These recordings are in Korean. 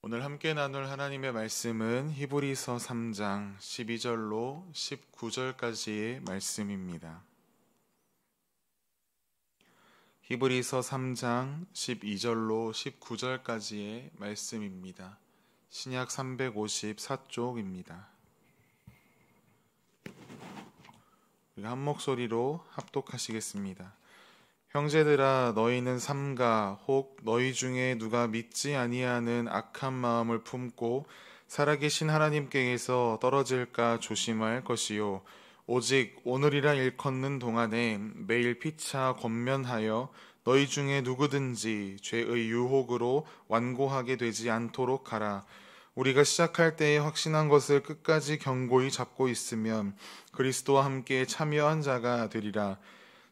오늘 함께 나눌 하나님의 말씀은 히브리서 3장 12절로 19절까지의 말씀입니다. 히브리서 3장 12절로 19절까지의 말씀입니다. 신약 354쪽입니다. 우리가 한 목소리로 합독하시겠습니다. 형제들아, 너희는 삼가 혹 너희 중에 누가 믿지 아니하는 악한 마음을 품고 살아계신 하나님께서 떨어질까 조심할 것이요, 오직 오늘이라 일컫는 동안에 매일 피차 권면하여 너희 중에 누구든지 죄의 유혹으로 완고하게 되지 않도록 하라. 우리가 시작할 때에 확신한 것을 끝까지 견고히 잡고 있으면 그리스도와 함께 참여한 자가 되리라.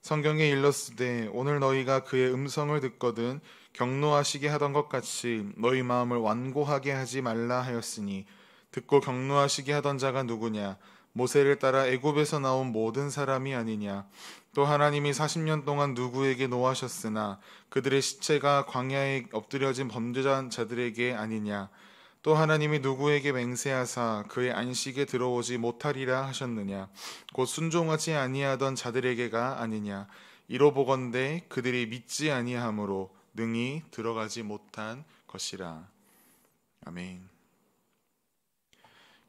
성경에 일렀으되 오늘 너희가 그의 음성을 듣거든 격노하시게 하던 것 같이 너희 마음을 완고하게 하지 말라 하였으니, 듣고 격노하시게 하던 자가 누구냐? 모세를 따라 애굽에서 나온 모든 사람이 아니냐? 또 하나님이 40년 동안 누구에게 노하셨으나 그들의 시체가 광야에 엎드려진 범죄한 자들에게 아니냐? 또 하나님이 누구에게 맹세하사 그의 안식에 들어오지 못하리라 하셨느냐? 곧 순종하지 아니하던 자들에게가 아니냐? 이로 보건대 그들이 믿지 아니하므로 능히 들어가지 못한 것이라. 아멘.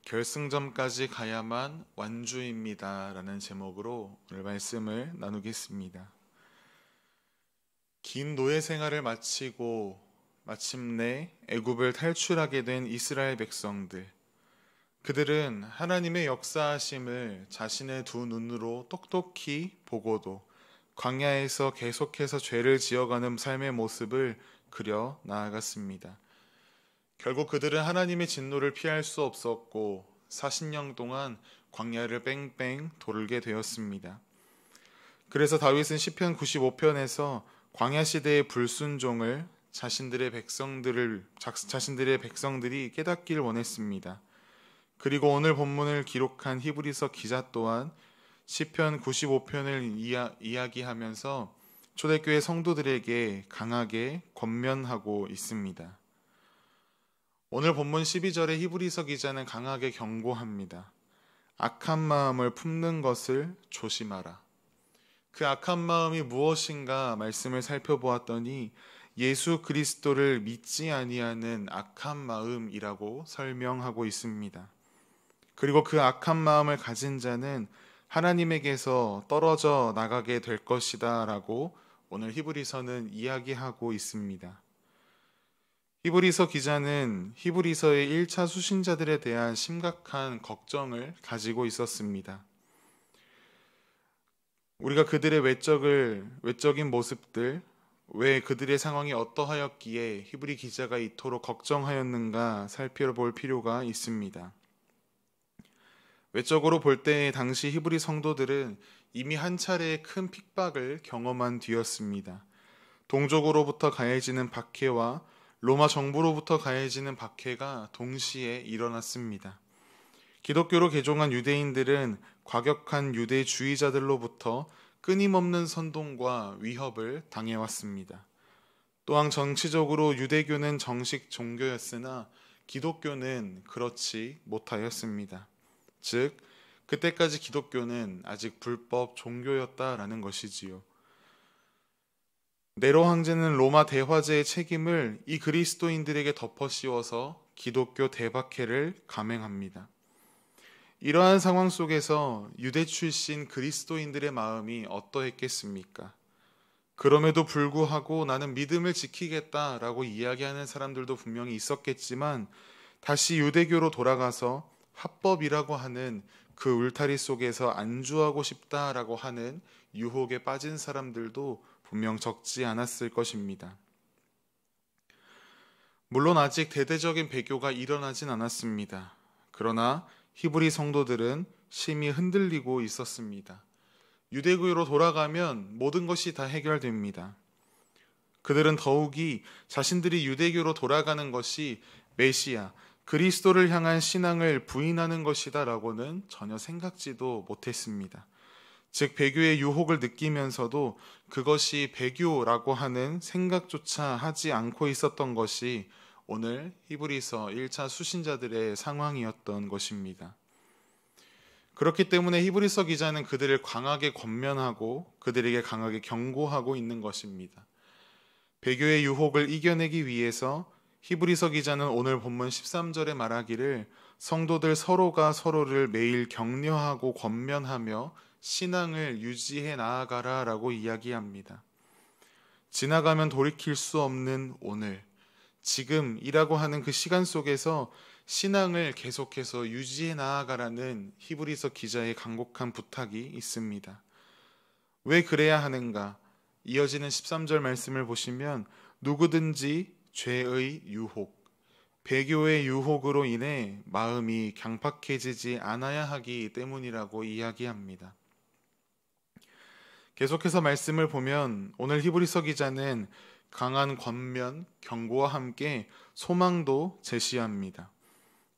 결승점까지 가야만 완주입니다 라는 제목으로 오늘 말씀을 나누겠습니다. 긴 노예 생활을 마치고 마침내 애굽을 탈출하게 된 이스라엘 백성들, 그들은 하나님의 역사하심을 자신의 두 눈으로 똑똑히 보고도 광야에서 계속해서 죄를 지어가는 삶의 모습을 그려 나아갔습니다. 결국 그들은 하나님의 진노를 피할 수 없었고 40년 동안 광야를 뺑뺑 돌게 되었습니다. 그래서 다윗은 시편 95편에서 광야 시대의 불순종을 자신들의 백성들이 깨닫길 원했습니다. 그리고 오늘 본문을 기록한 히브리서 기자 또한 시편 95편을 이야기하면서 초대교회 성도들에게 강하게 권면하고 있습니다. 오늘 본문 12절의 히브리서 기자는 강하게 경고합니다. 악한 마음을 품는 것을 조심하라. 그 악한 마음이 무엇인가 말씀을 살펴보았더니 예수 그리스도를 믿지 아니하는 악한 마음이라고 설명하고 있습니다. 그리고 그 악한 마음을 가진 자는 하나님에게서 떨어져 나가게 될 것이다 라고 오늘 히브리서는 이야기하고 있습니다. 히브리서 기자는 히브리서의 1차 수신자들에 대한 심각한 걱정을 가지고 있었습니다. 우리가 그들의 외적인 모습들, 왜 그들의 상황이 어떠하였기에 히브리 기자가 이토록 걱정하였는가 살펴볼 필요가 있습니다. 외적으로 볼 때 당시 히브리 성도들은 이미 한 차례의 큰 핍박을 경험한 뒤였습니다. 동족으로부터 가해지는 박해와 로마 정부로부터 가해지는 박해가 동시에 일어났습니다. 기독교로 개종한 유대인들은 과격한 유대주의자들로부터 끊임없는 선동과 위협을 당해왔습니다. 또한 정치적으로 유대교는 정식 종교였으나 기독교는 그렇지 못하였습니다. 즉, 그때까지 기독교는 아직 불법 종교였다라는 것이지요. 네로 황제는 로마 대화제의 책임을 이 그리스도인들에게 덮어씌워서 기독교 대박해를 감행합니다. 이러한 상황 속에서 유대 출신 그리스도인들의 마음이 어떠했겠습니까? 그럼에도 불구하고 나는 믿음을 지키겠다라고 이야기하는 사람들도 분명히 있었겠지만 다시 유대교로 돌아가서 합법이라고 하는 그 울타리 속에서 안주하고 싶다라고 하는 유혹에 빠진 사람들도 분명 적지 않았을 것입니다. 물론 아직 대대적인 배교가 일어나진 않았습니다. 그러나 히브리 성도들은 심히 흔들리고 있었습니다. 유대교로 돌아가면 모든 것이 다 해결됩니다. 그들은 더욱이 자신들이 유대교로 돌아가는 것이 메시아, 그리스도를 향한 신앙을 부인하는 것이다 라고는 전혀 생각지도 못했습니다. 즉 배교의 유혹을 느끼면서도 그것이 배교라고 하는 생각조차 하지 않고 있었던 것이 오늘 히브리서 1차 수신자들의 상황이었던 것입니다. 그렇기 때문에 히브리서 기자는 그들을 강하게 권면하고 그들에게 강하게 경고하고 있는 것입니다. 배교의 유혹을 이겨내기 위해서 히브리서 기자는 오늘 본문 13절에 말하기를 성도들 서로가 서로를 매일 격려하고 권면하며 신앙을 유지해 나아가라 라고 이야기합니다. 지나가면 돌이킬 수 없는 오늘, 지금이라고 하는 그 시간 속에서 신앙을 계속해서 유지해 나아가라는 히브리서 기자의 간곡한 부탁이 있습니다. 왜 그래야 하는가? 이어지는 13절 말씀을 보시면 누구든지 죄의 유혹, 배교의 유혹으로 인해 마음이 강팍해지지 않아야 하기 때문이라고 이야기합니다. 계속해서 말씀을 보면 오늘 히브리서 기자는 강한 권면, 경고와 함께 소망도 제시합니다.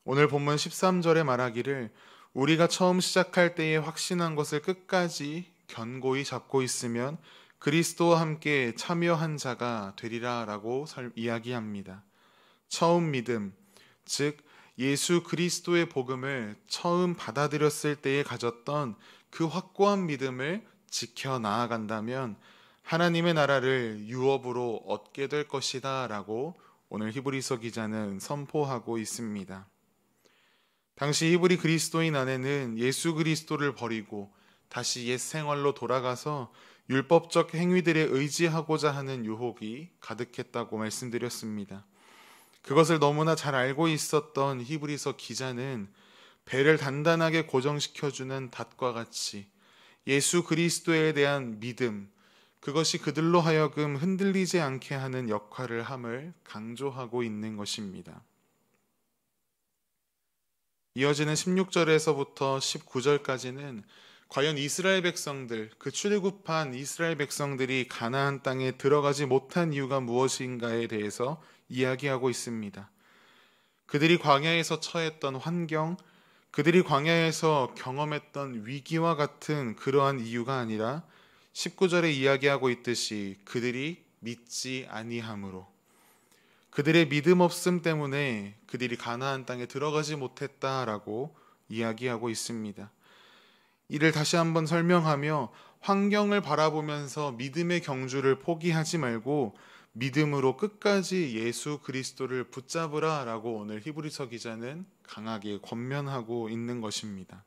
오늘 본문 13절에 말하기를 우리가 처음 시작할 때에 확신한 것을 끝까지 견고히 잡고 있으면 그리스도와 함께 참여한 자가 되리라 라고 이야기합니다. 처음 믿음, 즉 예수 그리스도의 복음을 처음 받아들였을 때에 가졌던 그 확고한 믿음을 지켜 나아간다면 하나님의 나라를 유업으로 얻게 될 것이다 라고 오늘 히브리서 기자는 선포하고 있습니다. 당시 히브리 그리스도인 안에는 예수 그리스도를 버리고 다시 옛 생활로 돌아가서 율법적 행위들에 의지하고자 하는 유혹이 가득했다고 말씀드렸습니다. 그것을 너무나 잘 알고 있었던 히브리서 기자는 배를 단단하게 고정시켜주는 닷과 같이 예수 그리스도에 대한 믿음, 그것이 그들로 하여금 흔들리지 않게 하는 역할을 함을 강조하고 있는 것입니다. 이어지는 16절에서부터 19절까지는 과연 이스라엘 백성들, 그 출애굽한 이스라엘 백성들이 가나안 땅에 들어가지 못한 이유가 무엇인가에 대해서 이야기하고 있습니다. 그들이 광야에서 처했던 환경, 그들이 광야에서 경험했던 위기와 같은 그러한 이유가 아니라 19절에 이야기하고 있듯이 그들이 믿지 아니함으로, 그들의 믿음 없음 때문에 그들이 가나안 땅에 들어가지 못했다라고 이야기하고 있습니다. 이를 다시 한번 설명하며 환경을 바라보면서 믿음의 경주를 포기하지 말고 믿음으로 끝까지 예수 그리스도를 붙잡으라 라고 오늘 히브리서 기자는 강하게 권면하고 있는 것입니다.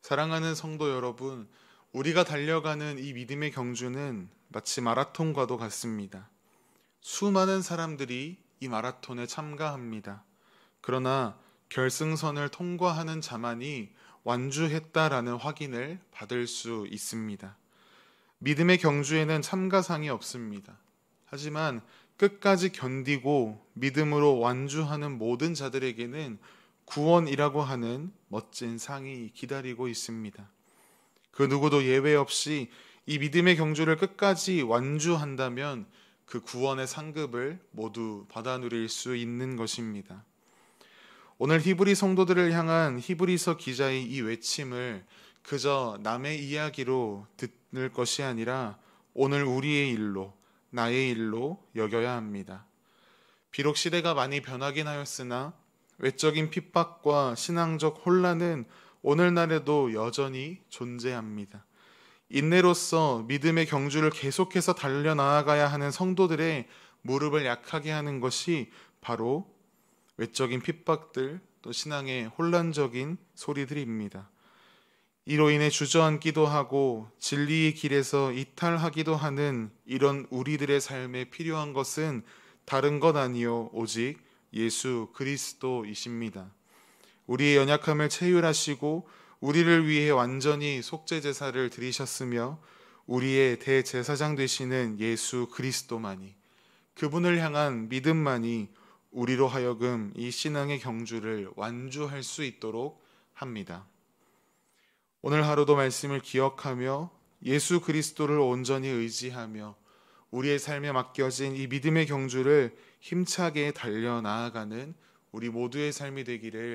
사랑하는 성도 여러분, 우리가 달려가는 이 믿음의 경주는 마치 마라톤과도 같습니다. 수많은 사람들이 이 마라톤에 참가합니다. 그러나 결승선을 통과하는 자만이 완주했다라는 확인을 받을 수 있습니다. 믿음의 경주에는 참가상이 없습니다. 하지만 끝까지 견디고 믿음으로 완주하는 모든 자들에게는 구원이라고 하는 멋진 상이 기다리고 있습니다. 그 누구도 예외 없이 이 믿음의 경주를 끝까지 완주한다면 그 구원의 상급을 모두 받아 누릴 수 있는 것입니다. 오늘 히브리 성도들을 향한 히브리서 기자의 이 외침을 그저 남의 이야기로 듣는 것이 아니라 오늘 우리의 일로, 나의 일로 여겨야 합니다. 비록 시대가 많이 변하긴 하였으나 외적인 핍박과 신앙적 혼란은 오늘날에도 여전히 존재합니다. 인내로서 믿음의 경주를 계속해서 달려나아가야 하는 성도들의 무릎을 약하게 하는 것이 바로 외적인 핍박들, 또 신앙의 혼란적인 소리들입니다. 이로 인해 주저앉기도 하고 진리의 길에서 이탈하기도 하는 이런 우리들의 삶에 필요한 것은 다른 것 아니요 오직 예수 그리스도이십니다. 우리의 연약함을 체휼하시고 우리를 위해 완전히 속죄제사를 드리셨으며 우리의 대제사장 되시는 예수 그리스도만이, 그분을 향한 믿음만이 우리로 하여금 이 신앙의 경주를 완주할 수 있도록 합니다. 오늘 하루도 말씀을 기억하며 예수 그리스도를 온전히 의지하며 우리의 삶에 맡겨진 이 믿음의 경주를 힘차게 달려나아가는 우리 모두의 삶이 되기를